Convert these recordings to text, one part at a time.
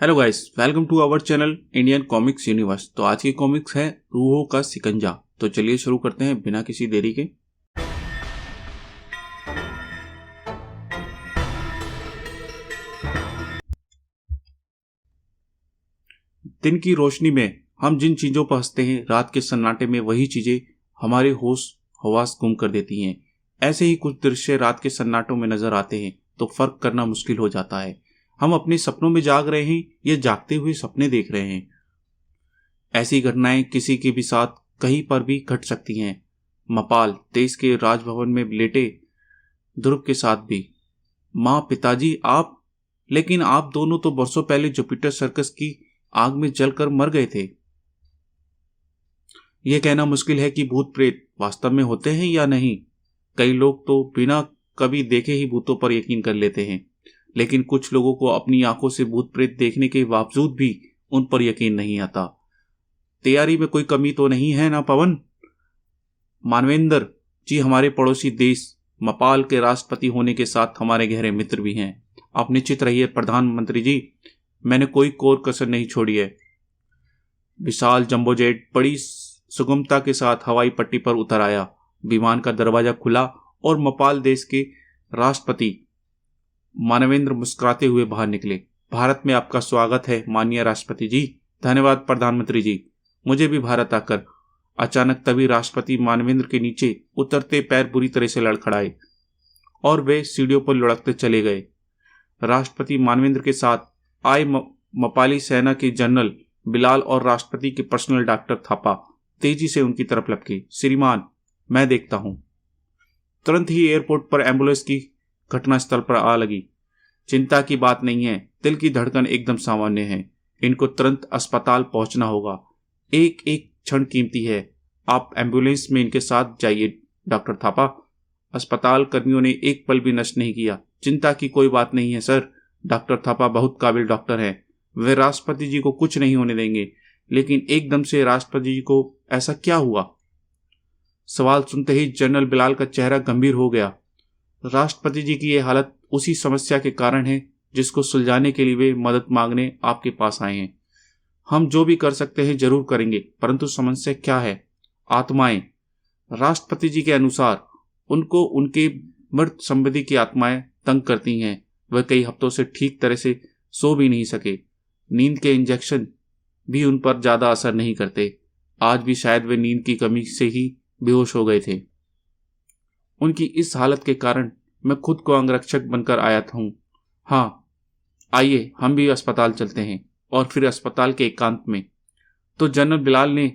Hello guys, welcome to our channel Indian comics universe. तो आज की कॉमिक्स है रूहों का सिकंजा। तो चलिए शुरू करते हैं बिना किसी देरी के। दिन की रोशनी में हम जिन चीजों पर हंसते हैं, रात के सन्नाटे में वही चीजें हमारे होश हवास गुम कर देती हैं। ऐसे ही कुछ दृश्य रात के सन्नाटों में नजर आते हैं तो फर्क करना मुश्किल हो जाता है। हम अपने सपनों में जाग रहे हैं या जागते हुए सपने देख रहे हैं। ऐसी घटनाएं किसी के भी साथ कहीं पर भी घट सकती हैं। मपाल देश के राजभवन में लेटे ध्रुव के साथ भी। माँ, पिताजी, आप, लेकिन आप दोनों तो बरसों पहले जुपिटर सर्कस की आग में जलकर मर गए थे। यह कहना मुश्किल है कि भूत प्रेत वास्तव में होते हैं या नहीं। कई लोग तो बिना कभी देखे ही भूतों पर यकीन कर लेते हैं, लेकिन कुछ लोगों को अपनी आंखों से भूत प्रेत देखने के बावजूद भी उन पर यकीन नहीं आता। तैयारी में कोई कमी तो नहीं है ना पवन? मानवेंद्र जी हमारे पड़ोसी देश मपाल के राष्ट्रपति होने के साथ हमारे गहरे मित्र भी हैं। आप निश्चित रहिए प्रधानमंत्री जी, मैंने कोई कोर कसर नहीं छोड़ी है। विशाल जंबोजेट बड़ी सुगमता के साथ हवाई पट्टी पर उतर आया। विमान का दरवाजा खुला और मपाल देश के राष्ट्रपति मानवेंद्र मुस्कुराते हुए बाहर निकले। भारत में आपका स्वागत है माननीय राष्ट्रपति जी। धन्यवाद प्रधानमंत्री जी। मुझे भी भारत आकर। अचानक तभी राष्ट्रपति मानवेंद्र के नीचे उतरते पैर बुरी तरह से लड़खड़ाए और वे सीढ़ियों पर लुढ़कते चले गए। राष्ट्रपति मानवेंद्र के साथ आए मपाली सेना के जनरल बिलाल और राष्ट्रपति के पर्सनल डॉक्टर थापा तेजी से उनकी तरफ लपके। श्रीमान, मैं देखता हूं। तुरंत ही एयरपोर्ट पर एम्बुलेंस की घटनास्थल पर आ लगी। चिंता की बात नहीं है, दिल की धड़कन एकदम सामान्य है। इनको तुरंत अस्पताल पहुंचना होगा। एक एक क्षण कीमती है। आप एम्बुलेंस में इनके साथ जाइए डॉक्टर थापा। अस्पताल कर्मियों ने एक पल भी नष्ट नहीं किया। चिंता की कोई बात नहीं है सर, डॉक्टर थापा बहुत काबिल डॉक्टर हैं। वे राष्ट्रपति जी को कुछ नहीं होने देंगे। लेकिन एकदम से राष्ट्रपति जी को ऐसा क्या हुआ? सवाल सुनते ही जनरल बिलाल का चेहरा गंभीर हो गया। राष्ट्रपति जी की यह हालत उसी समस्या के कारण है जिसको सुलझाने के लिए वे मदद मांगने आपके पास आए हैं। हम जो भी कर सकते हैं जरूर करेंगे, परंतु समस्या क्या है? आत्माएं। राष्ट्रपति जी के अनुसार उनको उनके मृत संबंधी की आत्माएं तंग करती हैं। वह कई हफ्तों से ठीक तरह से सो भी नहीं सके। नींद के इंजेक्शन भी उन पर ज्यादा असर नहीं करते। आज भी शायद वे नींद की कमी से ही बेहोश हो गए थे। उनकी इस हालत के कारण मैं खुद को अंगरक्षक बनकर आया हूं। हाँ, आइए हम भी अस्पताल चलते हैं। और फिर अस्पताल के एकांत में। तो जनरल बिलाल ने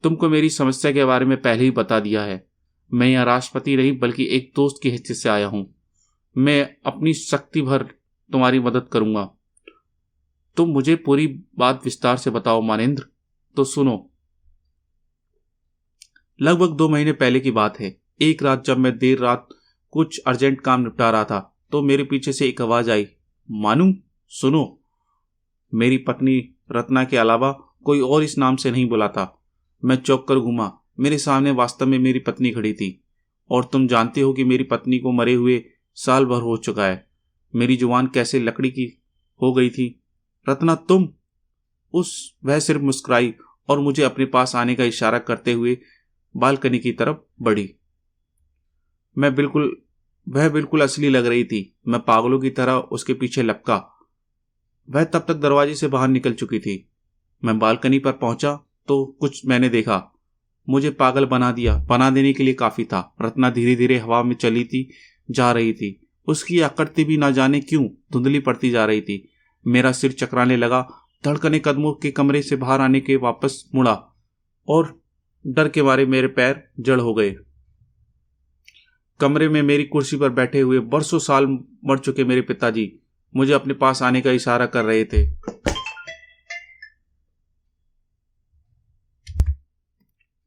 तुमको मेरी समस्या के बारे में पहले ही बता दिया है। मैं यहाँ राष्ट्रपति नहीं बल्कि एक दोस्त की हैसियत से आया हूं। मैं अपनी शक्ति भर तुम्हारी मदद करूंगा। तुम मुझे पूरी बात विस्तार से बताओ मानेंद्र। तो सुनो। लगभग 2 महीने पहले की बात है। एक रात जब मैं देर रात कुछ अर्जेंट काम निपटा रहा था तो मेरे पीछे से एक आवाज आई, मानू सुनो। मेरी पत्नी रत्ना के अलावा कोई और इस नाम से नहीं बुलाता। मैं चौंक कर घूमा। मेरे सामने वास्तव में मेरी पत्नी खड़ी थी। और तुम जानते हो कि मेरी पत्नी को मरे हुए साल भर हो चुका है। मेरी जुबान कैसे लकड़ी की हो गई थी। रत्ना तुम? वह सिर्फ मुस्कुराई और मुझे अपने पास आने का इशारा करते हुए बालकनी की तरफ बढ़ी। वह बिल्कुल असली लग रही थी। मैं पागलों की तरह उसके पीछे लपका। वह तब तक दरवाजे से बाहर निकल चुकी थी। मैं बालकनी पर पहुंचा तो कुछ मैंने देखा। मुझे पागल बना देने के लिए काफी था। रत्ना धीरे धीरे हवा में चली जा रही थी। उसकी आकृति भी ना जाने क्यों धुंधली पड़ती जा रही थी। मेरा सिर चकराने लगा। धड़कने कदमों के कमरे से बाहर आने के वापस मुड़ा और डर के मारे मेरे पैर जड़ हो गए। कमरे में मेरी कुर्सी पर बैठे हुए बरसों साल मर चुके मेरे पिताजी मुझे अपने पास आने का इशारा कर रहे थे।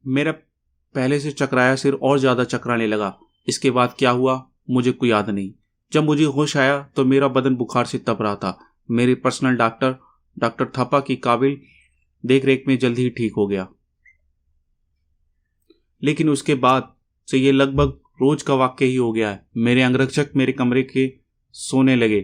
मेरा पहले से चकराया सिर और ज्यादा चकराने लगा। इसके बाद क्या हुआ मुझे कोई याद नहीं। जब मुझे होश आया तो मेरा बदन बुखार से तप रहा था। मेरे पर्सनल डॉक्टर थापा की काबिल देखरेख में जल्दी ही ठीक हो गया। लेकिन उसके बाद से ये लगभग रोज का वाक्य ही हो गया है। मेरे अंगरक्षक मेरे कमरे के सोने लगे।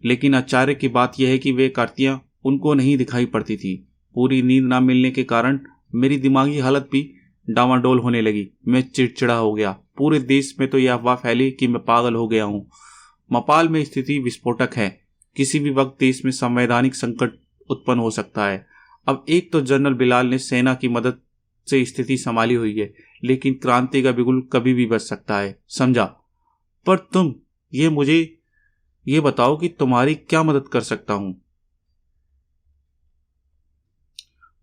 लेकिन आश्चर्य की बात यह है कि वे कृतियां उनको नहीं दिखाई पड़ती थी। पूरी नींद न मिलने के कारण मेरी दिमागी हालत भी डामाडोल होने लगी। मैं चिड़चिड़ा हो गया। पूरे देश में तो यह अफवाह फैली कि मैं पागल हो गया हूँ। मपाल में स्थिति विस्फोटक है। किसी भी वक्त देश में संवैधानिक संकट उत्पन्न हो सकता है। अब एक तो जनरल बिलाल ने सेना की मदद से स्थिति संभाली हुई है, लेकिन क्रांति का बिगुल कभी भी बच सकता है, समझा? पर तुम मुझे ये बताओ कि तुम्हारी क्या मदद कर सकता हूं?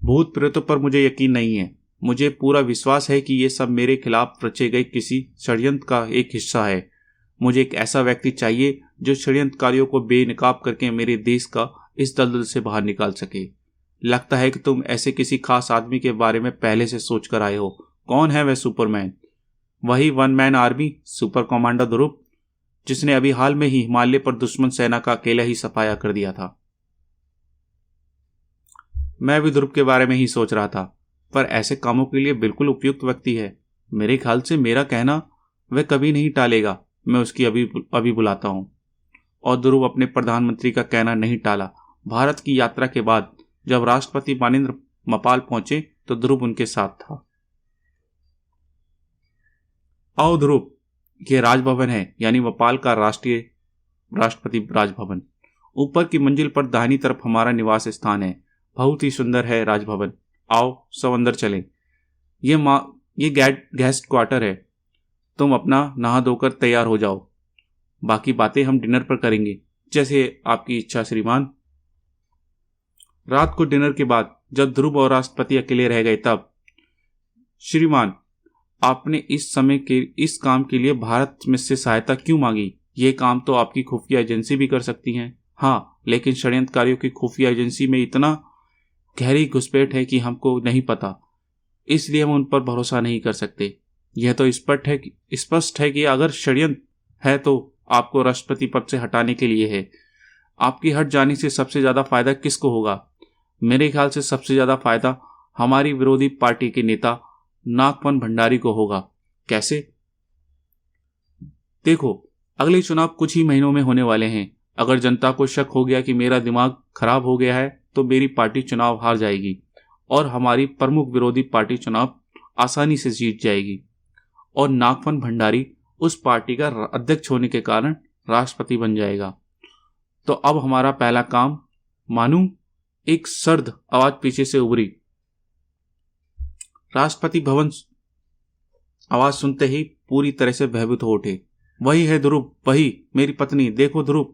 भूत प्रेतों पर मुझे यकीन नहीं है। मुझे पूरा विश्वास है कि ये सब मेरे खिलाफ रचे गए किसी षड्यंत्र का एक हिस्सा है। मुझे एक ऐसा व्यक्ति चाहिए जो षड्यंत्रकारियों को बेनकाब करके मेरे देश का इस दलदल से बाहर निकाल सके। लगता है कि तुम ऐसे किसी खास आदमी के बारे में पहले से सोच कर आए हो। कौन है वह सुपरमैन? वही one man army super commander Dhruv, जिसने अभी हाल में ही हिमालय पर दुश्मन सेना का अकेला ही सफाया कर दिया था। मैं भी ध्रुव के बारे में ही सोच रहा था, पर ऐसे कामों के लिए बिल्कुल उपयुक्त व्यक्ति है। मेरे ख्याल से मेरा कहना वह कभी नहीं टालेगा। मैं उसकी अभी बुलाता हूं। और ध्रुव अपने प्रधानमंत्री का कहना नहीं टाला। भारत की यात्रा के बाद जब राष्ट्रपति मानेंद्र मपाल पहुंचे तो ध्रुव उनके साथ था। आओ ध्रुव, यह राजभवन है, यानी मपाल का राष्ट्रीय राष्ट्रपति राजभवन। ऊपर की मंजिल पर दाहिनी तरफ हमारा निवास स्थान है। बहुत ही सुंदर है राजभवन। आओ सब अंदर चलें। ये गेस्ट क्वार्टर है। तुम अपना नहा धोकर तैयार हो जाओ। बाकी बातें हम डिनर पर करेंगे, जैसे आपकी इच्छा श्रीमान। रात को डिनर के बाद जब ध्रुव और राष्ट्रपति अकेले रह गए तब, श्रीमान, आपने इस काम के लिए भारत में से सहायता क्यों मांगी? ये काम तो आपकी खुफिया एजेंसी भी कर सकती है। हाँ, लेकिन षड्यंत्रकारियों की खुफिया एजेंसी में इतना गहरी घुसपैठ है कि हमको नहीं पता, इसलिए हम उन पर भरोसा नहीं कर सकते। यह तो स्पष्ट है कि अगर षड्यंत्र है तो आपको राष्ट्रपति पद से हटाने के लिए है। आपकी हट जाने से सबसे ज्यादा फायदा किसको होगा? मेरे ख्याल से सबसे ज्यादा फायदा हमारी विरोधी पार्टी के नेता नागपन भंडारी को होगा। कैसे? देखो, अगले चुनाव कुछ ही महीनों में होने वाले हैं। अगर जनता को शक हो गया कि मेरा दिमाग खराब हो गया है तो मेरी पार्टी चुनाव हार जाएगी और हमारी प्रमुख विरोधी पार्टी चुनाव आसानी से जीत जाएगी और नागपन भंडारी उस पार्टी का अध्यक्ष होने के कारण राष्ट्रपति बन जाएगा। तो अब हमारा पहला काम, मानू? एक सर्द आवाज पीछे से उभरी। राष्ट्रपति भवन आवाज सुनते ही पूरी तरह से भयभीत हो उठे। वही है ध्रुव, वही मेरी पत्नी। देखो ध्रुव,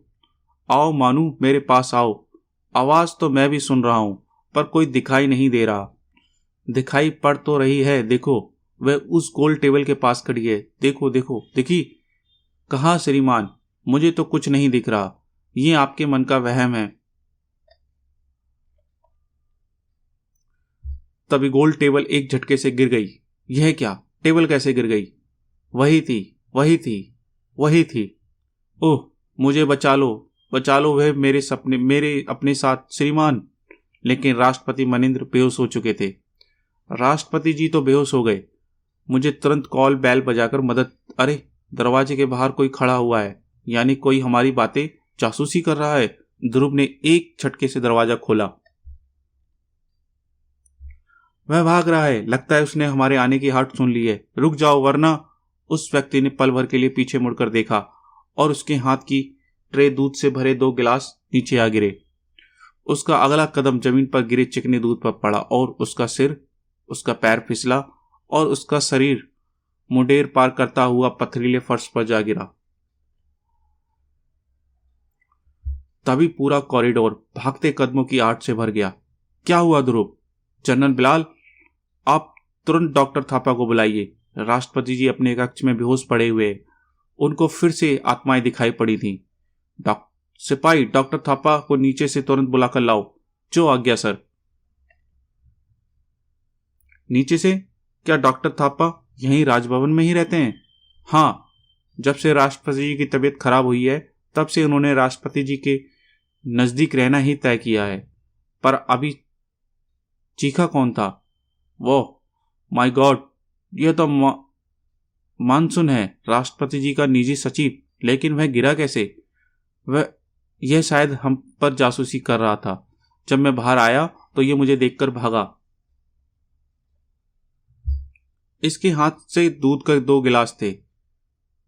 आओ मानू, मेरे पास आओ। आवाज तो मैं भी सुन रहा हूं, पर कोई दिखाई नहीं दे रहा। दिखाई पड़ तो रही है, देखो, वह उस गोल टेबल के पास खड़ी है। देखो देखो, दिखी? कहाँ श्रीमान? मुझे तो कुछ नहीं दिख रहा। ये आपके मन का वहम है। तभी गोल टेबल एक झटके से गिर गई। यह क्या? टेबल कैसे गिर गई? वही थी। ओह, मुझे बचा लो, वह मेरे अपने साथ श्रीमान। लेकिन राष्ट्रपति मनिंद्र बेहोश हो चुके थे। राष्ट्रपति जी तो बेहोश हो गए। मुझे तुरंत कॉल बेल बजाकर मदद। अरे, दरवाजे के बाहर कोई खड़ा हुआ है, यानी कोई हमारी बातें जासूसी कर रहा है। ध्रुव ने एक झटके से दरवाजा खोला। वह भाग रहा है। लगता है उसने हमारे आने की हट सुन ली है। रुक जाओ वरना। उस व्यक्ति ने पल भर के लिए पीछे मुड़कर देखा और उसके हाथ की ट्रे दूध से भरे 2 गिलास नीचे आ गिरे। उसका अगला कदम जमीन पर गिरे चिकने दूध पर पड़ा और उसका सिर, उसका पैर फिसला और उसका शरीर मुंडेर पार करता हुआ पथरीले फर्श पर जा गिरा। तभी पूरा कॉरिडोर भागते कदमों की आहट से भर गया। क्या हुआ ध्रुव? जनरल बिलाल, आप तुरंत डॉक्टर थापा को बुलाइए। राष्ट्रपति जी अपने कक्ष में बेहोश पड़े हुए। उनको फिर से आत्माएं दिखाई पड़ी थी। सिपाही, डॉक्टर थापा को नीचे से तुरंत बुलाकर लाओ। जो आज्ञा सर। नीचे से? क्या डॉक्टर थापा यहीं राजभवन में ही रहते हैं? हाँ, जब से राष्ट्रपति जी की तबीयत खराब हुई है तब से उन्होंने राष्ट्रपति जी के नजदीक रहना ही तय किया है। पर अभी चीखा कौन था? वो, माय गॉड, यह तो मानसून है, राष्ट्रपति जी का निजी सचिव। लेकिन वह गिरा कैसे? वह यह शायद हम पर जासूसी कर रहा था। जब मैं बाहर आया तो ये मुझे देखकर भागा। इसके हाथ से दूध के 2 गिलास थे,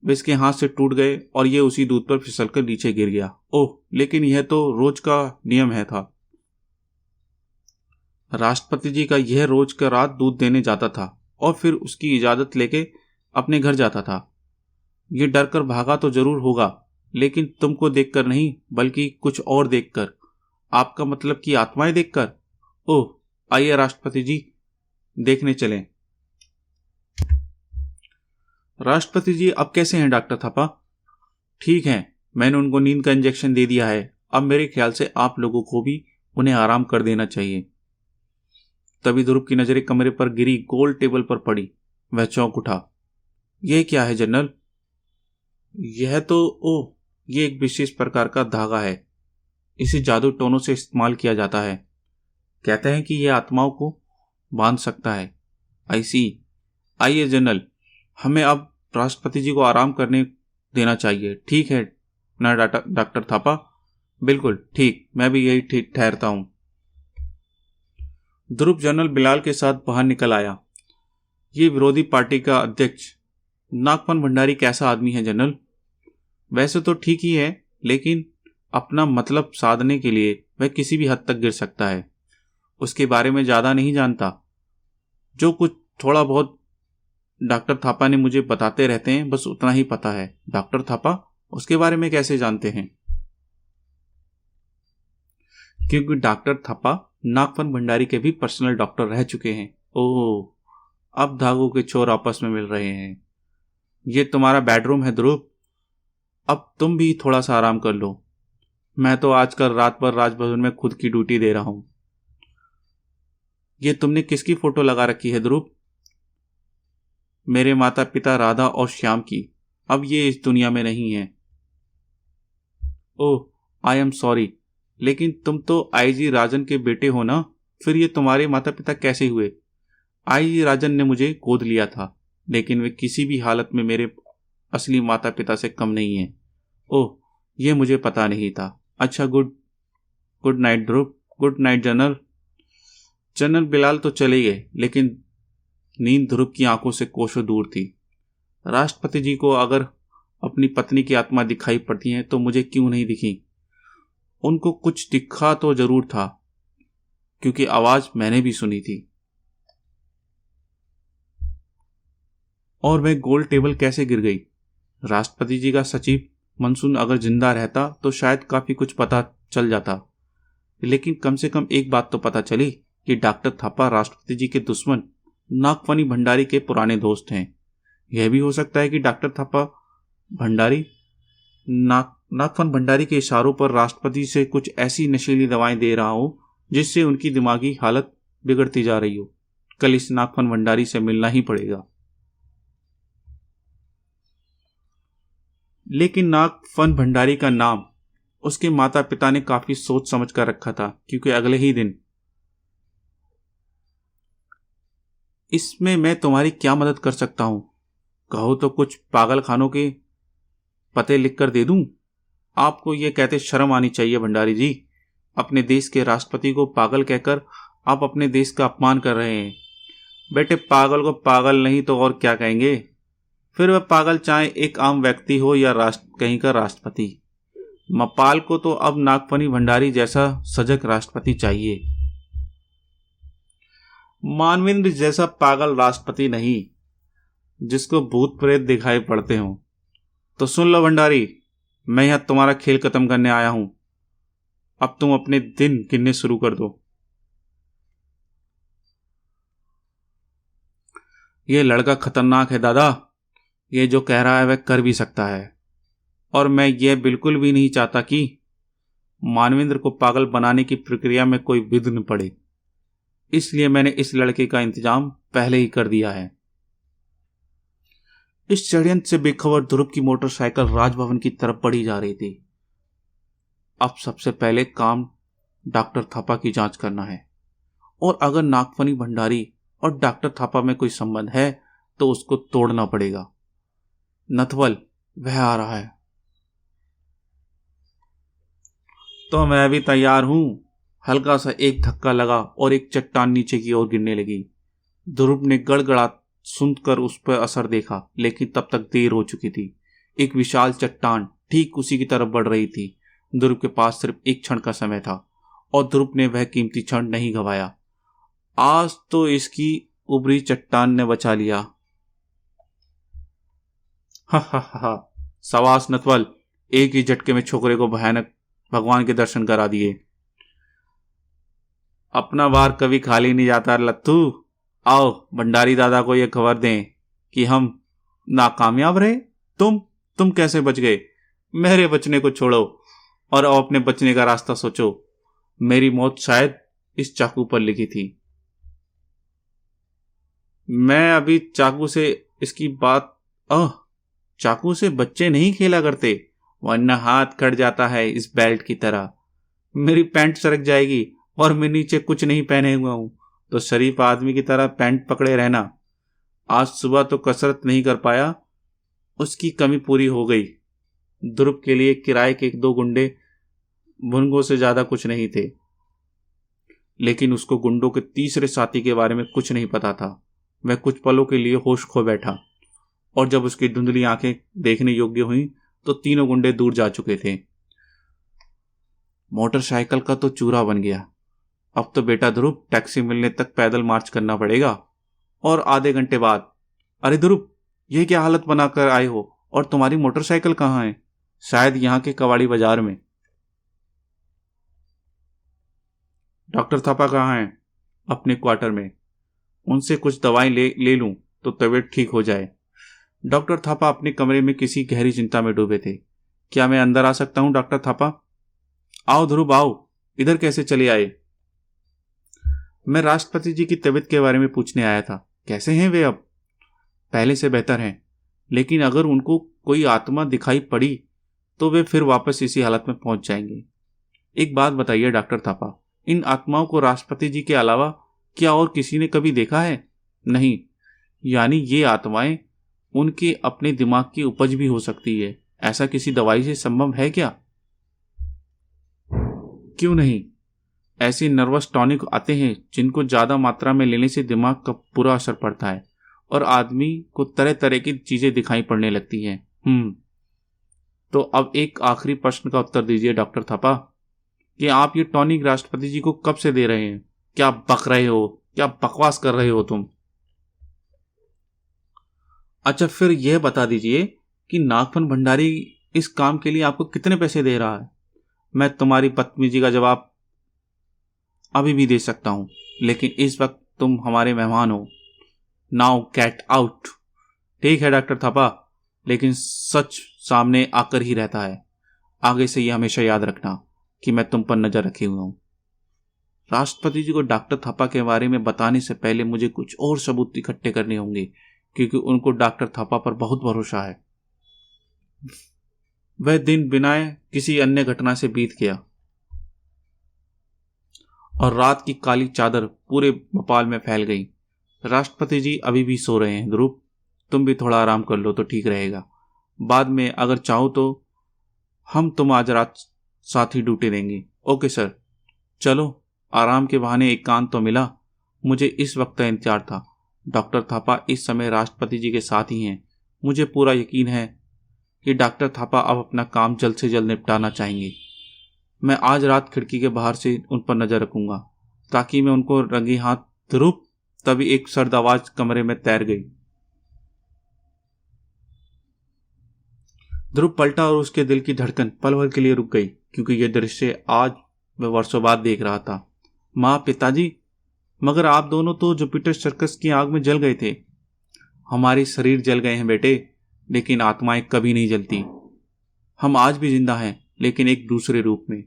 वे इसके हाथ से टूट गए और ये उसी दूध पर फिसलकर नीचे गिर गया। ओह, लेकिन यह तो रोज का नियम है था। राष्ट्रपति जी का यह रोज का रात दूध देने जाता था और फिर उसकी इजाजत लेके अपने घर जाता था। ये डर कर भागा तो जरूर होगा, लेकिन तुमको देखकर नहीं, बल्कि कुछ और देखकर। आपका मतलब कि आत्माएं देखकर? ओह, आइए राष्ट्रपति जी, देखने चलें। राष्ट्रपति जी अब कैसे हैं डॉक्टर थापा? ठीक हैं, मैंने उनको नींद का इंजेक्शन दे दिया है। अब मेरे ख्याल से आप लोगों को भी उन्हें आराम कर देना चाहिए। तभी ध्रुव की नजरें कमरे पर गिरी गोल टेबल पर पड़ी। वह चौंक उठा। यह क्या है जनरल? यह तो ओह, यह एक विशेष प्रकार का धागा है। इसे जादू टोनों से इस्तेमाल किया जाता है। कहते हैं कि यह आत्माओं को बांध सकता है। आई सी। आइए जनरल, हमें अब राष्ट्रपति जी को आराम करने देना चाहिए। ठीक है ना डॉक्टर थापा? बिल्कुल ठीक, मैं भी यही ठीक ठहरता हूं। ध्रुव जनरल बिलाल के साथ बाहर निकल आया। ये विरोधी पार्टी का अध्यक्ष नागफन भंडारी कैसा आदमी है जनरल? वैसे तो ठीक ही है, लेकिन अपना मतलब साधने के लिए वह किसी भी हद तक गिर सकता है। उसके बारे में ज्यादा नहीं जानता। जो कुछ थोड़ा बहुत डॉक्टर थापा ने मुझे बताते रहते हैं, बस उतना ही पता है। डॉक्टर थापा उसके बारे में कैसे जानते हैं? क्योंकि डॉक्टर थापा नागफन भंडारी के भी पर्सनल डॉक्टर रह चुके हैं। ओह, अब धागों के छोर आपस में मिल रहे हैं। ये तुम्हारा बेडरूम है ध्रुव, अब तुम भी थोड़ा सा आराम कर लो। मैं तो आजकल रात भर राजभवन में खुद की ड्यूटी दे रहा हूं। ये तुमने किसकी फोटो लगा रखी है ध्रुव? मेरे माता पिता राधा और श्याम की। अब ये इस दुनिया में नहीं है। ओह, आई एम सॉरी, लेकिन तुम तो आईजी राजन के बेटे हो ना? फिर ये तुम्हारे माता पिता कैसे हुए? आईजी राजन ने मुझे गोद लिया था, लेकिन वे किसी भी हालत में मेरे असली माता पिता से कम नहीं हैं। ओह, ये मुझे पता नहीं था। अच्छा, good night Dhruv. Good night general. General Bilal तो चले गए, लेकिन नींद ध्रुव की आंखों से कोसों दूर थी। राष्ट्रपति जी को अगर अपनी पत्नी की आत्मा दिखाई पड़ती है तो मुझे क्यों नहीं दिखी? उनको कुछ दिखा तो जरूर था, क्योंकि आवाज मैंने भी सुनी थी। और वह गोल टेबल कैसे गिर गई? राष्ट्रपति जी का सचिव मनसून अगर जिंदा रहता तो शायद काफी कुछ पता चल जाता, लेकिन कम से कम एक बात तो पता चली कि डॉक्टर थापा राष्ट्रपति जी के दुश्मन नागफनी भंडारी के पुराने दोस्त हैं। यह भी हो सकता है कि डॉक्टर थापा भंडारी नागफन भंडारी के इशारों पर राष्ट्रपति से कुछ ऐसी नशीली दवाएं दे रहा हो जिससे उनकी दिमागी हालत बिगड़ती जा रही हो। कल इस नागफन भंडारी से मिलना ही पड़ेगा। लेकिन नागफन भंडारी का नाम उसके माता पिता ने काफी सोच समझ कर रखा था, क्योंकि अगले ही दिन, इसमें मैं तुम्हारी क्या मदद कर सकता हूं? कहो तो कुछ पागल खानों के पते लिखकर दे दूं? आपको यह कहते शर्म आनी चाहिए भंडारी जी। अपने देश के राष्ट्रपति को पागल कहकर आप अपने देश का अपमान कर रहे हैं। बेटे, पागल को पागल नहीं तो और क्या कहेंगे? फिर वह पागल चाहे एक आम व्यक्ति हो या कहीं का राष्ट्रपति। मपाल को तो अब नागफनी भंडारी जैसा सजग राष्ट्रपति चाहिए। मानवेंद्र जैसा पागल राष्ट्रपति नहीं, जिसको भूत प्रेत दिखाई पड़ते हो। तो सुन लो भंडारी, मैं यहां तुम्हारा खेल खत्म करने आया हूं। अब तुम अपने दिन गिनने शुरू कर दो। यह लड़का खतरनाक है दादा। यह जो कह रहा है वह कर भी सकता है, और मैं यह बिल्कुल भी नहीं चाहता कि मानवेंद्र को पागल बनाने की प्रक्रिया में कोई विघ्न पड़े। इसलिए मैंने इस लड़के का इंतजाम पहले ही कर दिया है। इस षड्यंत्र से बेखबर ध्रुव की मोटरसाइकिल राजभवन की तरफ बढ़ी जा रही थी। अब सबसे पहले काम डॉक्टर थापा की जांच करना है, और अगर नागफनी भंडारी और डॉक्टर थापा में कोई संबंध है तो उसको तोड़ना पड़ेगा। नथवल, वह आ रहा है। तो मैं भी तैयार हूं। हल्का सा एक धक्का लगा और एक चट्टान नीचे की ओर गिरने लगी। ध्रुव ने गड़गड़ा सुनकर उस पर असर देखा, लेकिन तब तक देर हो चुकी थी। एक विशाल चट्टान ठीक उसी की तरफ बढ़ रही थी। ध्रुव के पास सिर्फ एक क्षण का समय था और ध्रुव ने वह कीमती क्षण नहीं गंवाया। आज तो इसकी उभरी चट्टान ने बचा लिया। हा हा हा, सवास नथवल, एक ही झटके में छोकरे को भयानक भगवान के दर्शन करा दिए। अपना बार कभी खाली नहीं जाता लत्थू। आओ भंडारी दादा को यह खबर दें कि हम नाकामयाब रहे। तुम कैसे बच गए? मेरे बचने को छोड़ो और अपने बचने का रास्ता सोचो। मेरी मौत शायद इस चाकू पर लिखी थी। मैं अभी चाकू से इसकी बात चाकू से बच्चे नहीं खेला करते, वरना हाथ कट जाता है इस बेल्ट की तरह। मेरी पैंट सरक जाएगी और मैं नीचे कुछ नहीं पहने हुआ हूं, तो शरीफ आदमी की तरह पैंट पकड़े रहना। आज सुबह तो कसरत नहीं कर पाया, उसकी कमी पूरी हो गई। ध्रुव के लिए किराए के 1-2 गुंडे भुनगों से ज्यादा कुछ नहीं थे, लेकिन उसको गुंडों के तीसरे साथी के बारे में कुछ नहीं पता था। वह कुछ पलों के लिए होश खो बैठा और जब उसकी धुंधली आंखें देखने योग्य हुई तो तीनों गुंडे दूर जा चुके थे। मोटरसाइकिल का तो चूरा बन गया। अब तो बेटा ध्रुव टैक्सी मिलने तक पैदल मार्च करना पड़ेगा। और आधे घंटे बाद, अरे ध्रुव, ये क्या हालत बनाकर आए हो? और तुम्हारी मोटरसाइकिल कहाँ है? शायद यहाँ के कबाड़ी बाजार में। डॉक्टर थापा कहाँ हैं? अपने क्वार्टर में। उनसे कुछ दवाई ले लूं तो तबीयत ठीक हो जाए। डॉक्टर थापा अपने कमरे में किसी गहरी चिंता में डूबे थे। क्या मैं अंदर आ सकता हूं डॉक्टर थापा? आओ ध्रुव आओ, इधर कैसे चले आए? मैं राष्ट्रपति जी की तबीयत के बारे में पूछने आया था। कैसे हैं वे अब? पहले से बेहतर हैं, लेकिन अगर उनको कोई आत्मा दिखाई पड़ी तो वे फिर वापस इसी हालत में पहुंच जाएंगे। एक बात बताइए डॉक्टर थापा, इन आत्माओं को राष्ट्रपति जी के अलावा क्या और किसी ने कभी देखा है? नहीं, यानी ये आत्माएं उनके अपने दिमाग की उपज भी हो सकती है। ऐसा किसी दवाई से संभव है क्या? क्यों नहीं, ऐसे नर्वस टॉनिक आते हैं जिनको ज्यादा मात्रा में लेने से दिमाग का बुरा असर पड़ता है और आदमी को तरह तरह की चीजें दिखाई पड़ने लगती हैं। तो अब एक आखिरी प्रश्न का उत्तर दीजिए डॉक्टर थापा, कि आप ये टॉनिक राष्ट्रपति जी को कब से दे रहे हैं? क्या बक रहे हो? क्या बकवास कर रहे हो तुम? अच्छा, फिर यह बता दीजिए कि नागफन भंडारी इस काम के लिए आपको कितने पैसे दे रहा है? मैं तुम्हारी बदतमीजी का जवाब अभी भी दे सकता हूं, लेकिन इस वक्त तुम हमारे मेहमान हो। Now get out. ठीक है डॉक्टर थापा, लेकिन सच सामने आकर ही रहता है। आगे से यह हमेशा याद रखना कि मैं तुम पर नजर रखे हुआ हूं। राष्ट्रपति जी को डॉक्टर थापा के बारे में बताने से पहले मुझे कुछ और सबूत इकट्ठे करने होंगे, क्योंकि उनको डॉक्टर थापा पर बहुत भरोसा है। वह दिन बिना किसी अन्य घटना से बीत गया और रात की काली चादर पूरे भोपाल में फैल गई। राष्ट्रपति जी अभी भी सो रहे हैं। ध्रुव, तुम भी थोड़ा आराम कर लो तो ठीक रहेगा। बाद में अगर चाहो तो हम तुम आज रात साथ ही ड्यूटी देंगे। Okay sir. चलो, आराम के बहाने एकांत तो मिला। मुझे इस वक्त का इंतजार था। डॉक्टर थापा इस समय राष्ट्रपति जी के साथ ही हैं। मुझे पूरा यकीन है कि डॉक्टर थापा अब अपना काम जल्द से जल्द निपटाना चाहेंगे। मैं आज रात खिड़की के बाहर से उन पर नजर रखूंगा ताकि मैं उनको रंगे हाथ। ध्रुव, तभी एक सर्द आवाज कमरे में तैर गई। ध्रुव पलटा और उसके दिल की धड़कन पल भर के लिए रुक गई, क्योंकि यह दृश्य आज वह वर्षों बाद देख रहा था। माँ, पिताजी, मगर आप दोनों तो जुपिटर सर्कस की आग में जल गए थे। हमारे शरीर जल गए हैं बेटे, लेकिन आत्माएं कभी नहीं जलती। हम आज भी जिंदा हैं, लेकिन एक दूसरे रूप में।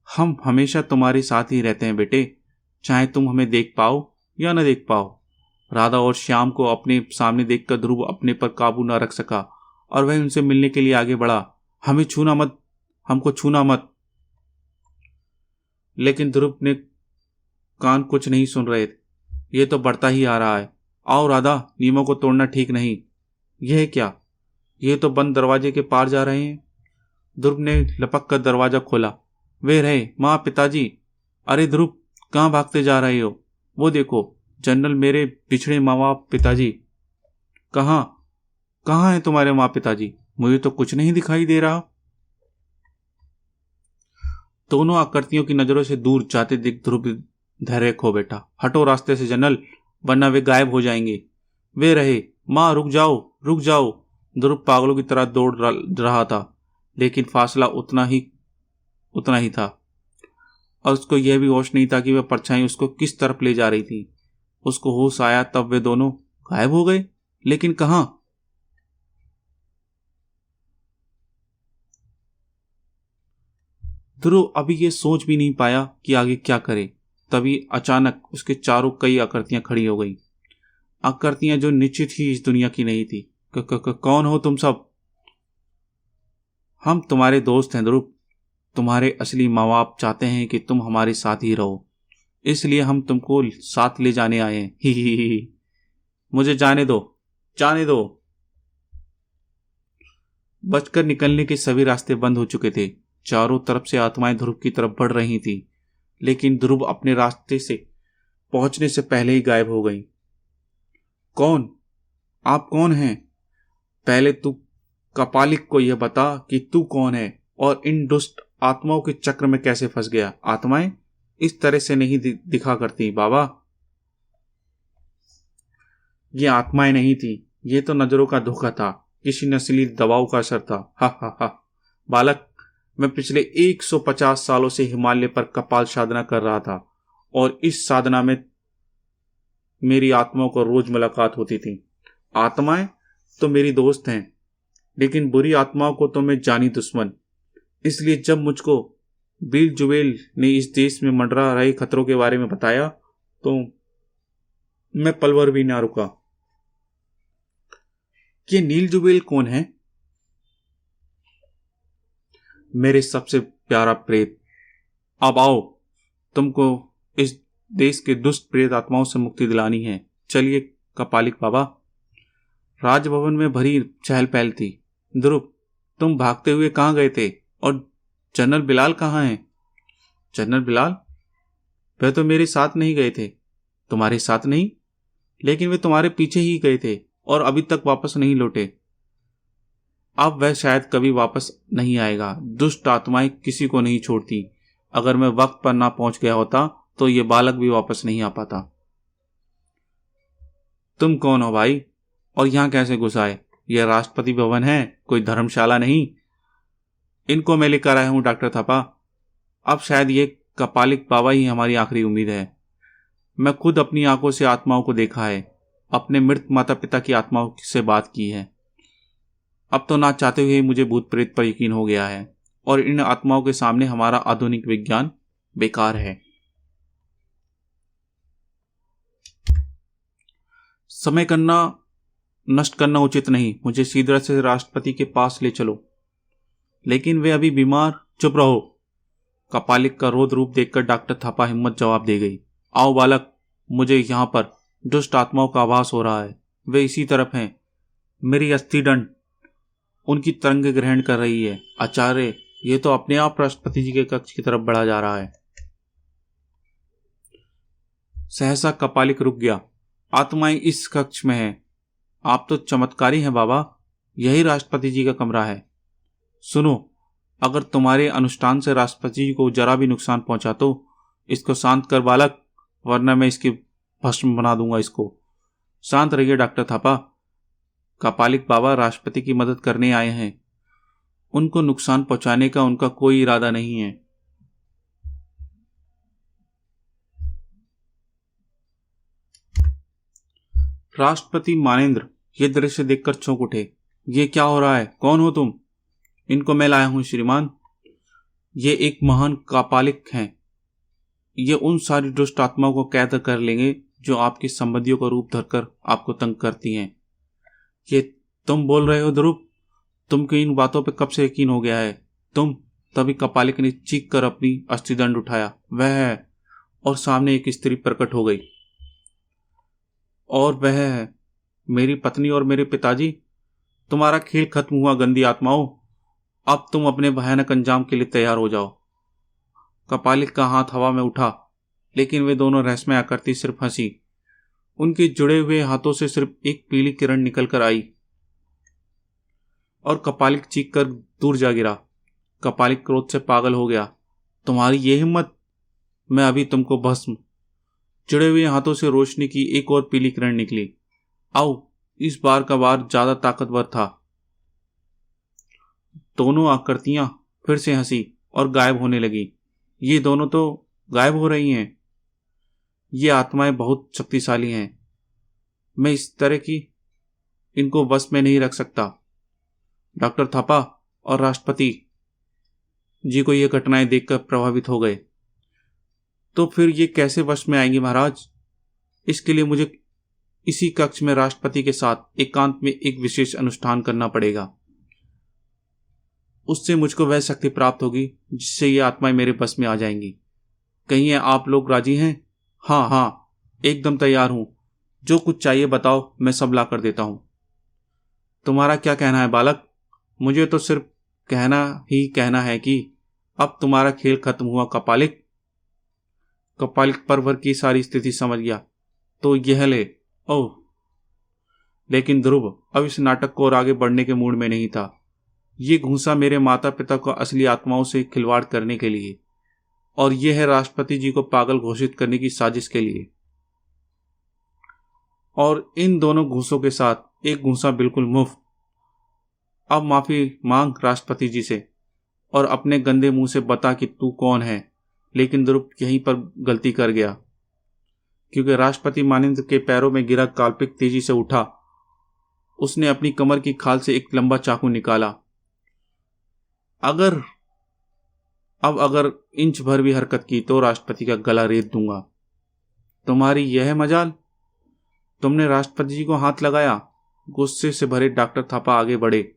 हम हमेशा तुम्हारे साथ ही रहते हैं बेटे, चाहे तुम हमें देख पाओ या न देख पाओ। राधा और श्याम को अपने सामने देखकर ध्रुव अपने पर काबू न रख सका और वह उनसे मिलने के लिए आगे बढ़ा। हमें छूना मत, हमको छूना मत। लेकिन ध्रुव ने कान कुछ नहीं सुन रहे थे। ये तो बढ़ता ही आ रहा है। आओ राधा, नियमों को तोड़ना ठीक नहीं। यह क्या? ये तो बंद दरवाजे के पार जा रहे हैं। ध्रुव ने लपक कर दरवाजा खोला वे रहे, माँ, पिताजी। अरे ध्रुव, कहाँ भागते जा रहे हो? वो देखो जनरल, मेरे बिछड़े माँ बाप, पिताजी। कहाँ कहाँ है तुम्हारे माँ पिताजी? मुझे तो कुछ नहीं दिखाई दे रहा। दोनों आकृतियों की नजरों से दूर जाते देख ध्रुव धैर्य खो बैठा। हटो रास्ते से जनरल, वरना वे गायब हो जाएंगे। वे रहे, माँ रुक जाओ, रुक जाओ। ध्रुव पागलों की तरह दौड़ रहा था, लेकिन फासला उतना ही था, और उसको यह भी होश नहीं था कि वह परछाई उसको किस तरफ ले जा रही थी। उसको होश आया तब वे दोनों गायब हो गए, लेकिन कहाँ? ध्रुव अभी ये सोच भी नहीं पाया कि आगे क्या करे। तभी अचानक उसके चारों कई आकृतियां खड़ी हो गई, आकृतियां जो निश्चित ही इस दुनिया की नहीं थी। कौन हो तुम सब? हम तुम्हारे दोस्त हैं ध्रुव। तुम्हारे असली माँ बाप चाहते हैं कि तुम हमारे साथ ही रहो, इसलिए हम तुमको साथ ले जाने आए हैं। ही। मुझे जाने दो, जाने दो। बचकर निकलने के सभी रास्ते बंद हो चुके थे। चारों तरफ से आत्माएं ध्रुव की तरफ बढ़ रही थी, लेकिन ध्रुव अपने रास्ते से पहुंचने से पहले ही गायब हो गई। कौन? आप कौन हैं? पहले तू कपालिक को यह बता कि तू कौन है और इन दुष्ट आत्माओं के चक्र में कैसे फंस गया। आत्माएं इस तरह से नहीं दिखा करती बाबा। ये आत्माएं नहीं थी, ये तो नजरों का धोखा था, किसी नस्ली दबाव का असर था। हा हा हा। बालक, मैं पिछले 150 सालों से हिमालय पर कपाल साधना कर रहा था, और इस साधना में मेरी आत्माओं को रोज मुलाकात होती थी। आत्माएं तो मेरी दोस्त हैं, लेकिन बुरी आत्माओं को तो मैं जानी दुश्मन। इसलिए जब मुझको बिल जुवेल ने इस देश में मंडरा रहे खतरों के बारे में बताया, तो मैं पल भर भी ना रुका। ये नील जुवेल कौन है? मेरे सबसे प्यारा प्रेत। अब आओ, तुमको इस देश के दुष्ट प्रेत आत्माओं से मुक्ति दिलानी है। चलिए कपालिक बाबा। राजभवन में भरी चहल पहल थी। ध्रुव, तुम भागते हुए कहाँ गए थे? और जनरल बिलाल कहाँ हैं? जनरल बिलाल? वे तो मेरे साथ नहीं गए थे। तुम्हारे साथ नहीं? लेकिन वे तुम्हारे पीछे ही गए थे और अभी तक वापस नहीं लौटे। अब वह शायद कभी वापस नहीं आएगा। दुष्ट आत्माएं किसी को नहीं छोड़ती। अगर मैं वक्त पर ना पहुंच गया होता तो ये बालक भी वापस नहीं आ पाता। तुम कौन हो भाई, और यहां कैसे घुस आए? यह राष्ट्रपति भवन है, कोई धर्मशाला नहीं। इनको मैं लेकर आया हूं डॉक्टर थापा। अब शायद ये कपालिक बाबा ही हमारी आखिरी उम्मीद है। मैं खुद अपनी आंखों से आत्माओं को देखा है, अपने मृत माता पिता की आत्माओं से बात की है। अब तो ना चाहते हुए मुझे भूत प्रेत पर यकीन हो गया है, और इन आत्माओं के सामने हमारा आधुनिक विज्ञान बेकार है। समय करना नष्ट करना उचित नहीं। मुझे सीधे से राष्ट्रपति के पास ले चलो। लेकिन वे अभी बीमार। चुप रहो। कपालिक का रोद रूप देखकर डॉक्टर थापा हिम्मत जवाब दे गई। आओ बालक, मुझे यहाँ पर दुष्ट आत्माओं का आभास हो रहा है। वे इसी तरफ हैं। मेरी अस्थि दंड उनकी तरंग ग्रहण कर रही है। आचार्य, ये तो अपने आप राष्ट्रपति जी के कक्ष की तरफ बढ़ा जा रहा है। सहसा कपालिक रुक गया। आत्माएं इस कक्ष में है। आप तो चमत्कारी हैं बाबा, यही राष्ट्रपति जी का कमरा है। सुनो, अगर तुम्हारे अनुष्ठान से राष्ट्रपति जी को जरा भी नुकसान पहुंचा तो इसको शांत कर बालक, वरना मैं इसकी भस्म बना दूंगा इसको। शांत रहिए डॉक्टर थापा। कपालिक बाबा राष्ट्रपति की मदद करने आए हैं। उनको नुकसान पहुंचाने का उनका कोई इरादा नहीं है। राष्ट्रपति मानेंद्र ये दृश्य देखकर चौंक उठे। ये क्या हो रहा है? कौन हो तुम? इनको मैं लाया हूं श्रीमान। ये एक महान कपालिक हैं। ये उन सारी दुष्ट आत्माओं को कैद कर लेंगे जो आपकी संबंधियों का रूप धरकर आपको तंग करती हैं। ये तुम बोल रहे हो ध्रुव? तुमको इन बातों पे कब से यकीन हो गया है? तुम? तभी कपालिक ने चीख कर अपनी अस्थिदंड उठाया। वह है, और सामने एक स्त्री प्रकट हो गई। और वह है मेरी पत्नी और मेरे पिताजी। तुम्हारा खेल खत्म हुआ गंदी आत्माओं। अब तुम अपने भयानक अंजाम के लिए तैयार हो जाओ। कपालिक का हाथ हवा में उठा, लेकिन वे दोनों रहस्यमय आकृति सिर्फ हंसी। उनके जुड़े हुए हाथों से सिर्फ एक पीली किरण निकलकर आई और कपालिक चीख कर दूर जा गिरा। कपालिक क्रोध से पागल हो गया। तुम्हारी ये हिम्मत, मैं अभी तुमको भस्म। जुड़े हुए हाथों से रोशनी की एक और पीली किरण निकली। आओ, इस बार का वार ज्यादा ताकतवर था। दोनों आकृतियां फिर से हंसी और गायब होने लगी। ये दोनों तो गायब हो रही हैं। ये आत्माएं बहुत शक्तिशाली हैं। मैं इस तरह की इनको वश में नहीं रख सकता। डॉक्टर थापा और राष्ट्रपति जी को यह घटनाएं देखकर प्रभावित हो गए। तो फिर ये कैसे वश में आएंगी महाराज? इसके लिए मुझे इसी कक्ष में राष्ट्रपति के साथ एकांत में एक विशेष अनुष्ठान करना पड़ेगा। उससे मुझको वह शक्ति प्राप्त होगी जिससे ये आत्माएं मेरे बस में आ जाएंगी। कहीं आप लोग राजी हैं? हाँ हाँ, एकदम तैयार हूं। जो कुछ चाहिए बताओ, मैं सब ला कर देता हूं। तुम्हारा क्या कहना है बालक? मुझे तो सिर्फ कहना है कि अब तुम्हारा खेल खत्म हुआ कपालिक। कपालिक परवर की सारी स्थिति समझ गया। तो यह ले। ओह, लेकिन ध्रुव अब इस नाटक को और आगे बढ़ने के मूड में नहीं था। ये घूंसा मेरे माता पिता को असली आत्माओं से खिलवाड़ करने के लिए, और यह है राष्ट्रपति जी को पागल घोषित करने की साजिश के लिए। और इन दोनों घूंसों के साथ एक घूंसा बिल्कुल मुफ्त। अब माफी मांग राष्ट्रपति जी से और अपने गंदे मुंह से बता कि तू कौन है। लेकिन ध्रुव यहीं पर गलती कर गया, क्योंकि राष्ट्रपति मानिंद्र के पैरों में गिरा काल्पनिक तेजी से उठा। उसने अपनी कमर की खाल से एक लंबा चाकू निकाला। अगर इंच भर भी हरकत की तो राष्ट्रपति का गला रेत दूंगा। तुम्हारी यह मजाल, तुमने राष्ट्रपति जी को हाथ लगाया। गुस्से से भरे डॉक्टर थापा आगे बढ़े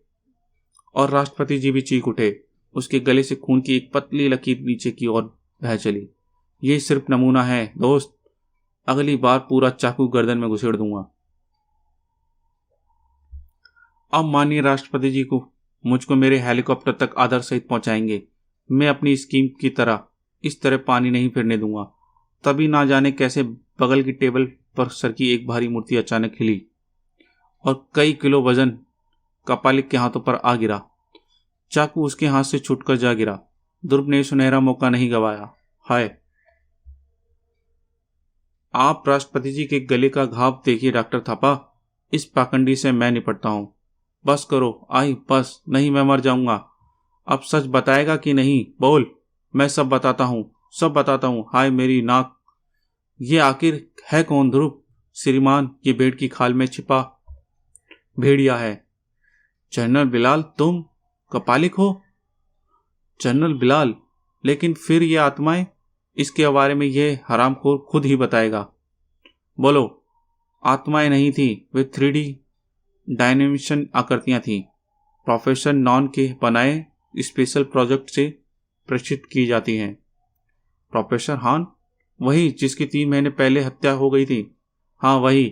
और राष्ट्रपति जी भी चीख उठे। उसके गले से खून की एक पतली लकीर नीचे की ओर बह चली। यह सिर्फ नमूना है दोस्त, अगली बार पूरा चाकू गर्दन में घुसेड़ दूंगा। अब माननीय राष्ट्रपति जी को मुझको मेरे हेलीकॉप्टर तक आदर सहित पहुंचाएंगे। मैं अपनी स्कीम की तरह इस तरह पानी नहीं फिरने दूंगा। तभी ना जाने कैसे बगल की टेबल पर सर की एक भारी मूर्ति अचानक हिली और कई किलो वजन कपालिक के हाथों पर आ गिरा। चाकू उसके हाथ से छूटकर जा गिरा। ध्रुव ने सुनहरा मौका नहीं गवाया। हाय, आप राष्ट्रपति जी के गले का घाव देखिए डॉक्टर थापा। इस पाखंडी से मैं निपटता हूं। बस करो, आई बस, नहीं मैं मर जाऊंगा। अब सच बताएगा कि नहीं? बोल। मैं सब बताता हूं। हाय मेरी नाक, ये आखिर है कौन ध्रुव? श्रीमान, ये भेड़ की खाल में छिपा भेड़िया है। जनरल बिलाल, तुम कपालिक हो? जनरल बिलाल, लेकिन फिर ये आत्माएं? इसके बारे में ये हरामखोर खुद ही बताएगा। बोलो। आत्माएं नहीं थी, वे 3D डायमेंशन आकृतियां थी। प्रोफेसर नॉन के बनाए स्पेशल प्रोजेक्ट से प्रशिक्षित की जाती हैं। प्रोफेसर हान, वही जिसकी 3 महीने पहले हत्या हो गई थी। हाँ वही।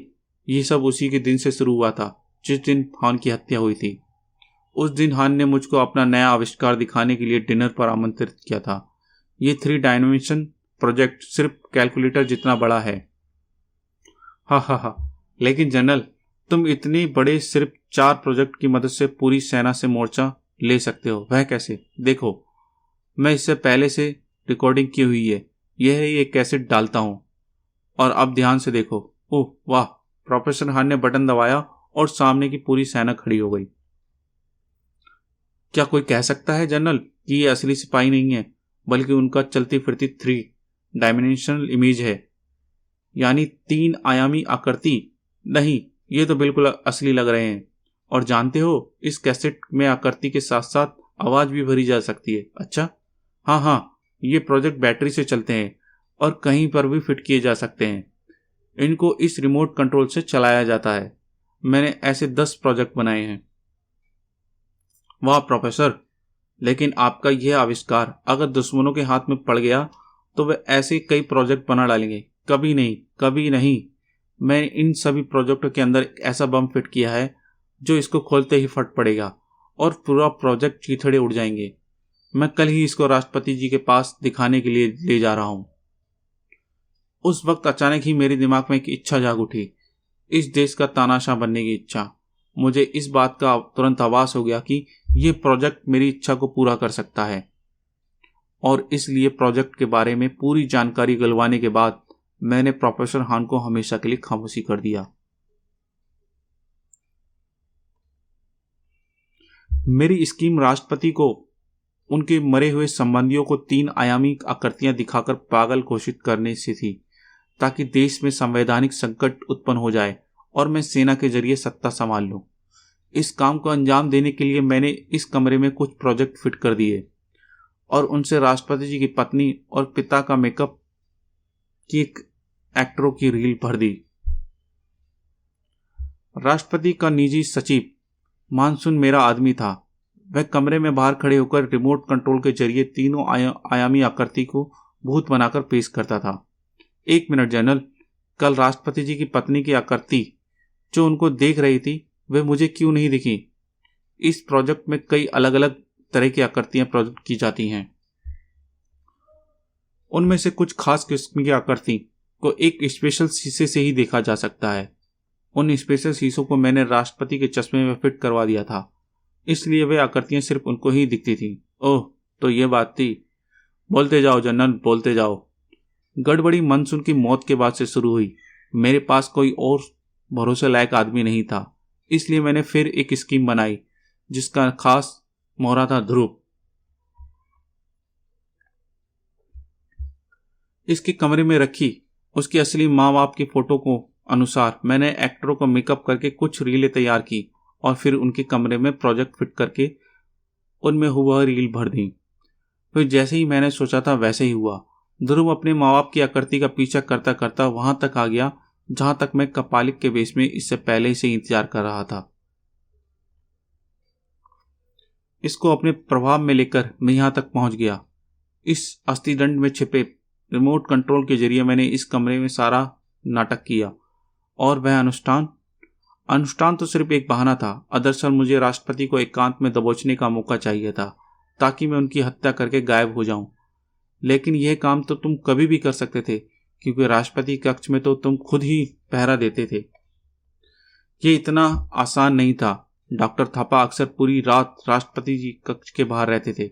ये सब उसी के दिन से शुरू हुआ था जिस दिन हान की हत्या हुई थी। उस दिन हान ने मुझको अपना नया आविष्कार दिखाने के लिए डिनर पर आमंत्रित किया था। ये 3 डायमेंशन प्रोजेक्ट सिर्फ कैलकुलेटर जितना बड़ा है। हा, लेकिन जनरल, तुम इतनी बड़े सिर्फ 4 प्रोजेक्ट की मदद से पूरी सेना से मोर्चा ले सकते हो। वह कैसे? देखो, मैं इससे पहले से रिकॉर्डिंग की हुई है। यह एक कैसेट डालता हूं और अब ध्यान से देखो। ओह वाह! प्रोफेसर हान ने बटन दबाया और सामने की पूरी सेना खड़ी हो गई। क्या कोई कह सकता है जनरल कि ये असली सिपाही नहीं है, बल्कि उनका चलती फिरती 3 डायमेंशनल इमेज है, यानी 3 आयामी आकृति? नहीं, ये तो बिल्कुल असली लग रहे हैं। और जानते हो, इस कैसेट में आकृति के साथ साथ आवाज भी भरी जा सकती है। अच्छा? हाँ, ये प्रोजेक्ट बैटरी से चलते हैं और कहीं पर भी फिट किए जा सकते हैं। इनको इस रिमोट कंट्रोल से चलाया जाता है। मैंने ऐसे 10 प्रोजेक्ट बनाए हैं। वाह प्रोफेसर, लेकिन आपका यह आविष्कार अगर दुश्मनों के हाथ में पड़ गया तो वे ऐसे कई प्रोजेक्ट बना डालेंगे। कभी नहीं। मैंने इन सभी प्रोजेक्टों के अंदर एक ऐसा बम फिट किया है जो इसको खोलते ही फट पड़ेगा और पूरा प्रोजेक्ट चीथड़े उड़ जाएंगे। मैं कल ही इसको राष्ट्रपति जी के पास दिखाने के लिए ले जा रहा हूं। उस वक्त अचानक ही मेरे दिमाग में एक इच्छा जाग उठी, इस देश का तानाशाह बनने की इच्छा। मुझे इस बात का तुरंत आभास हो गया कि यह प्रोजेक्ट मेरी इच्छा को पूरा कर सकता है, और इसलिए प्रोजेक्ट के बारे में पूरी जानकारी गलवाने के बाद मैंने प्रोफेसर हान को हमेशा के लिए खामोशी कर दिया। मेरी स्कीम राष्ट्रपति को उनके मरे हुए संबंधियों को 3 आयामी आकृतियां दिखाकर पागल घोषित करने से थी, ताकि देश में संवैधानिक संकट उत्पन्न हो जाए और मैं सेना के जरिए सत्ता संभाल लूं। इस काम को अंजाम देने के लिए मैंने इस कमरे में कुछ प्रोजेक्ट फिट कर दिए और उनसे राष्ट्रपति जी की पत्नी और पिता का मेकअप की एक एक्टरों की रील भर दी। राष्ट्रपति का निजी सचिव मानसून मेरा आदमी था। वह कमरे में बाहर खड़े होकर रिमोट कंट्रोल के जरिए तीनों आयामी आकृति को भूत बनाकर पेश करता था। 1 मिनट जनरल, कल राष्ट्रपति जी की पत्नी की आकृति जो उनको देख रही थी वह मुझे क्यों नहीं दिखी? इस प्रोजेक्ट में कई अलग अलग तरह की आकृतियां प्रोजेक्ट की जाती हैं। उनमें से कुछ खास किस्म की आकृति को एक स्पेशल शीशे से ही देखा जा सकता है। उन स्पेशल शीशों को मैंने राष्ट्रपति के चश्मे में फिट करवा दिया था, इसलिए वे आकृतियां सिर्फ उनको ही दिखती थी। ओह, तो ये बात थी। बोलते जाओ जनरल, बोलते जाओ। गड़बड़ी मानसून की मौत के बाद से शुरू हुई। मेरे पास कोई और भरोसे लायक आदमी नहीं था, इसलिए मैंने फिर एक स्कीम बनाई जिसका खास मोहरा था ध्रुव। इसके कमरे में रखी उसकी असली माँ बाप की फोटो को अनुसार मैंने एक्टरों को मेकअप करके कुछ रीलें तैयार की और फिर उनके कमरे में प्रोजेक्ट फिट करके उनमें हुआ रील भर दी। फिर जैसे ही मैंने सोचा था वैसे ही हुआ। ध्रुव अपने माँ बाप की आकृति का पीछा करता करता वहां तक आ गया जहां तक मैं कपालिक के वेश में इससे पहले से इंतजार कर रहा था। इसको अपने प्रभाव में लेकर मैं यहां तक पहुंच गया। इस अस्थिदंड में छिपे रिमोट कंट्रोल के जरिए मैंने इस कमरे में सारा नाटक किया, और वह अनुष्ठान तो सिर्फ एक बहाना था। दरअसल मुझे राष्ट्रपति को एकांत में दबोचने का मौका चाहिए था ताकि मैं उनकी हत्या करके गायब हो जाऊं। लेकिन यह काम तो तुम कभी भी कर सकते थे, क्योंकि राष्ट्रपति कक्ष में तो तुम खुद ही पहरा देते थे। यह इतना आसान नहीं था। डॉक्टर थापा अक्सर पूरी रात राष्ट्रपति जी कक्ष के बाहर रहते थे।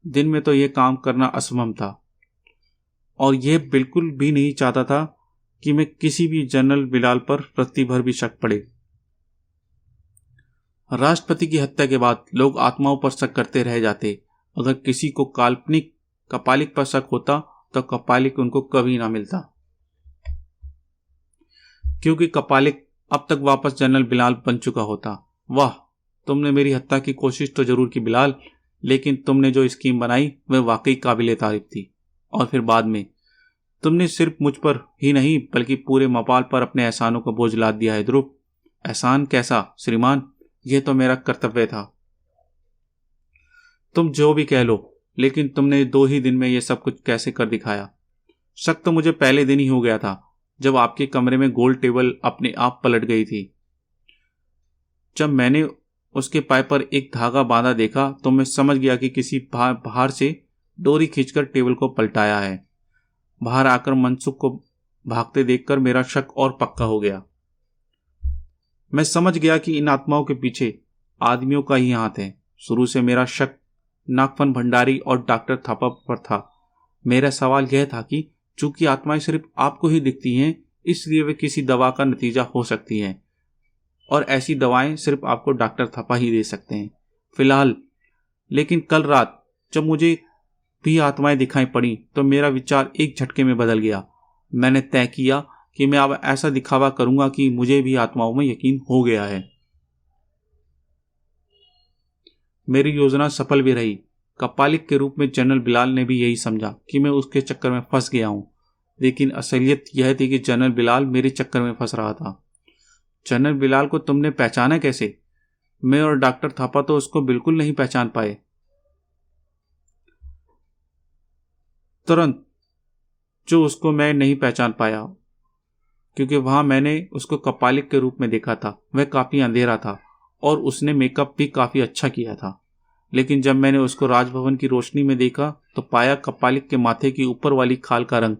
दिन में तो यह काम करना असंभव था, और यह बिल्कुल भी नहीं चाहता था कि मैं किसी भी जनरल बिलाल पर रत्ती भर भी शक पड़े। राष्ट्रपति की हत्या के बाद लोग आत्माओं पर शक करते रह जाते। अगर किसी को काल्पनिक कपालिक पर शक होता तो कपालिक उनको कभी ना मिलता, क्योंकि कपालिक अब तक वापस जनरल बिलाल बन चुका होता। वाह, तुमने मेरी हत्या की कोशिश तो जरूर की बिलाल, लेकिन तुमने जो स्कीम बनाई वह वाकई काबिले तारीफ थी। और फिर बाद में तुमने सिर्फ मुझ पर ही नहीं बल्कि पूरे मपाल पर अपने एहसानों का बोझ लाद दिया है ध्रुव। एहसान कैसा श्रीमान, यह तो मेरा कर्तव्य था। तुम जो भी कह लो, लेकिन तुमने 2 ही दिन में यह सब कुछ कैसे कर दिखाया। शक तो मुझे पहले दिन ही हो गया था जब आपके कमरे में गोल टेबल अपने आप पलट गई थी। जब मैंने उसके पाए पर एक धागा बांधा देखा तो मैं समझ गया कि किसी बाहर से डोरी खींचकर टेबल को पलटाया है। बाहर आकर मनसुख को भागते देखकर मेरा शक और पक्का हो गया। मैं समझ गया कि इन आत्माओं के पीछे आदमियों का ही हाथ है। शुरू से मेरा शक नागफन भंडारी और डॉक्टर थापा पर था। मेरा सवाल यह था कि चूंकि आत्माएं सिर्फ आपको ही दिखती हैं, इसलिए वे किसी दवा का नतीजा हो सकती हैं, और ऐसी दवाएं सिर्फ आपको डॉक्टर थापा ही दे सकते हैं फिलहाल। लेकिन कल रात जब मुझे भी आत्माएं दिखाई पड़ी तो मेरा विचार एक झटके में बदल गया। मैंने तय किया कि मैं अब ऐसा दिखावा करूंगा कि मुझे भी आत्माओं में यकीन हो गया है। मेरी योजना सफल भी रही। कपालिक के रूप में जनरल बिलाल ने भी यही समझा कि मैं उसके चक्कर में फंस गया हूं, लेकिन असलियत यह थी कि जनरल बिलाल मेरे चक्कर में फंस रहा था। जनरल बिलाल को तुमने पहचाना कैसे? मैं और डॉक्टर थापा तो उसको बिल्कुल नहीं पहचान पाए। तुरंत जो उसको मैं नहीं पहचान पाया, क्योंकि वहां मैंने उसको कपालिक के रूप में देखा था। वह काफी अंधेरा था और उसने मेकअप भी काफी अच्छा किया था। लेकिन जब मैंने उसको राजभवन की रोशनी में देखा तो पाया कपालिक के माथे की ऊपर वाली खाल का रंग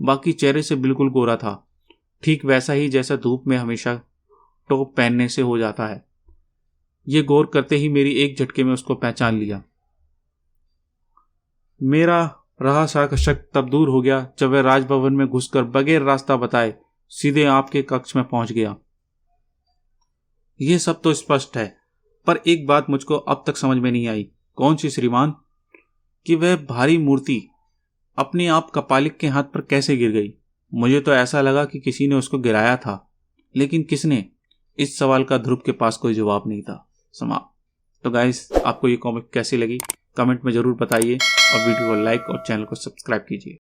बाकी चेहरे से बिल्कुल गोरा था, ठीक वैसा ही जैसा धूप में हमेशा टोप पहनने से हो जाता है। ये गौर करते ही मेरी एक झटके में उसको पहचान लिया। मेरा रहा सा शक तब दूर हो गया जब वह राजभवन में घुसकर बगैर रास्ता बताए सीधे आपके कक्ष में पहुंच गया। यह सब तो स्पष्ट है, पर एक बात मुझको अब तक समझ में नहीं आई। कौन सी श्रीमान? कि वह भारी मूर्ति अपने आप कपालिक के हाथ पर कैसे गिर गई? मुझे तो ऐसा लगा कि किसी ने उसको गिराया था, लेकिन किसने? इस सवाल का ध्रुव के पास कोई जवाब नहीं था। समाप्त। तो गाइस, आपको ये कॉमिक कैसी लगी कमेंट में जरूर बताइए और वीडियो को लाइक और चैनल को सब्सक्राइब कीजिए।